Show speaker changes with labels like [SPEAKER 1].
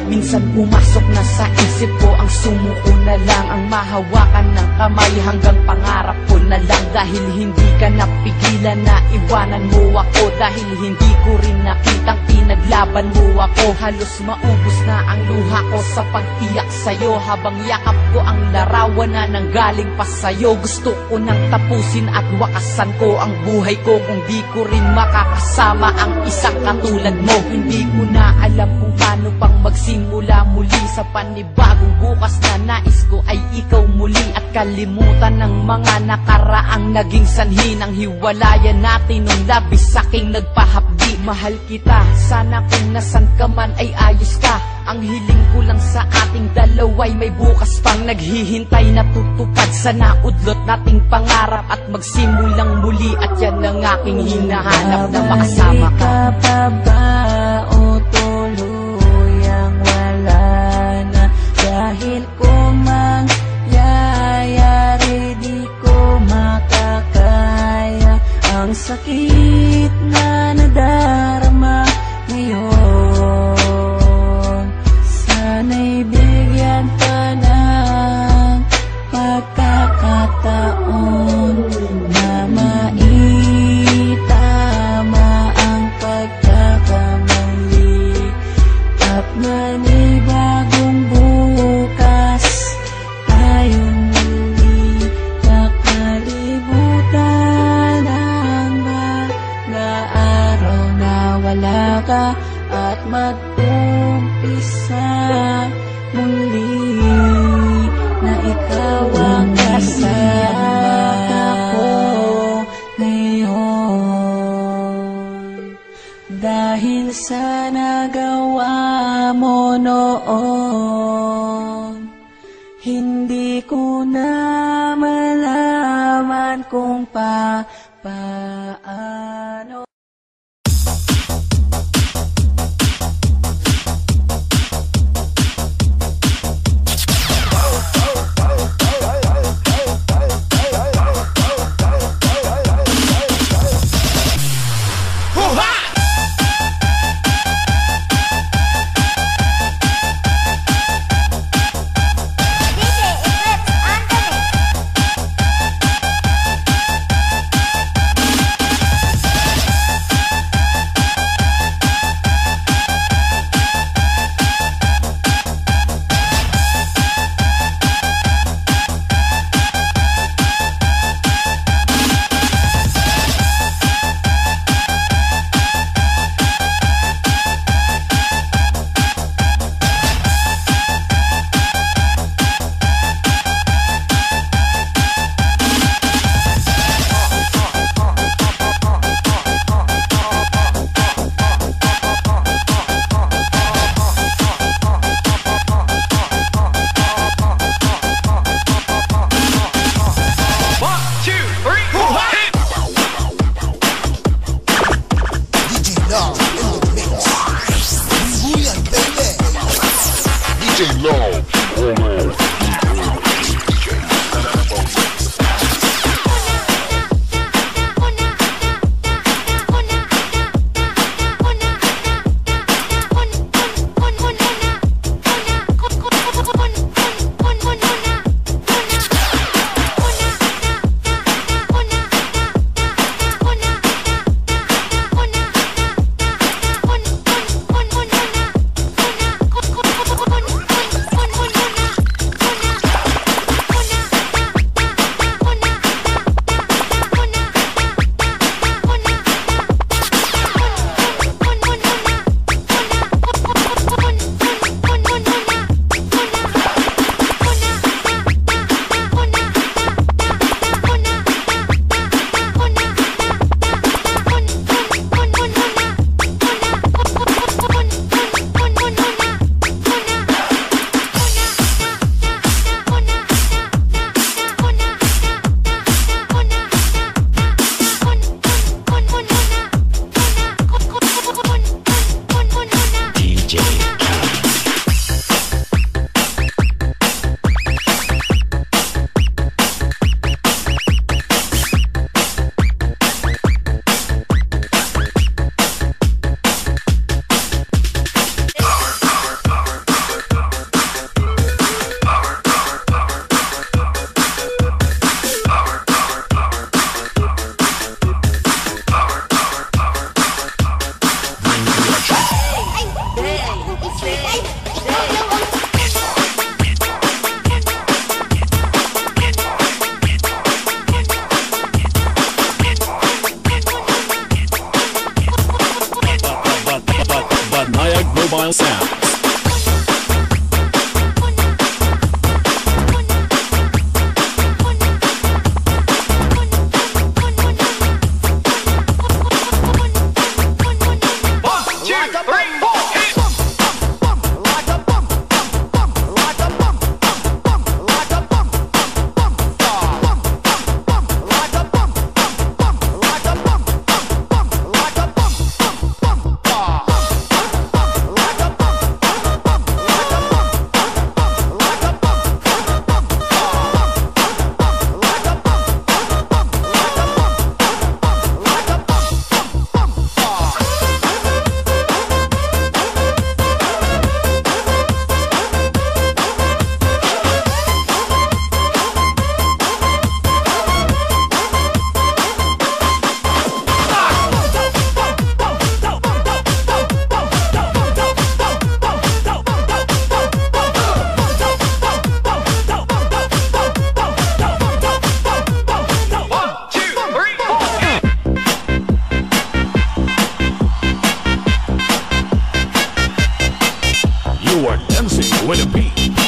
[SPEAKER 1] Minsan pumasok na sa isip ko ang sumuko na lang, ang mahawakan ng kamay hanggang pangarap ko na lang. Dahil hindi ka napigilan na iwanan mo ako, dahil hindi ko rin nakitang pinaglaban mo ako. Halos maubos na ang luha ko sa pag-iyak sa'yo, habang yakap ko ang larawan na nanggaling pa sa'yo. Gusto ko nang tapusin at wakasan ko ang buhay ko kung di ko rin makakasama ang isang katulad mo. Hindi ko na alam kung paano pang magsimula muli sa panibagong bukas na nais ko ay ikaw muli, at kalimutan ng mga nakaraang naging sanhi ng hiwalayan natin nung labis aking nagpahapdi. Mahal kita, sana kung nasan ka man ay ayos ka. Ang hiling ko lang sa ating dalawa'y may bukas pang naghihintay na tutupad. Sana udlot nating pangarap at magsimulang muli, at yan ang aking hinahanap na makasama ka.
[SPEAKER 2] Babalik ka pa ba o tuluyang wala na? Dahil kung mangyayari di ko makakaya ang sakit na nadarama ngayon. Sana'y bigyan ka ng pagkakataon na maitama ang pagkakamali, at manibagong bukas tayong muli nakalimutan ang mga araw na wala ka, at mag-umpisa muli na ikaw ang kasama ko ngayon. Dahil sa nagawa mo noon, hindi ko na malaman kung paano.
[SPEAKER 3] You are dancing with a beat.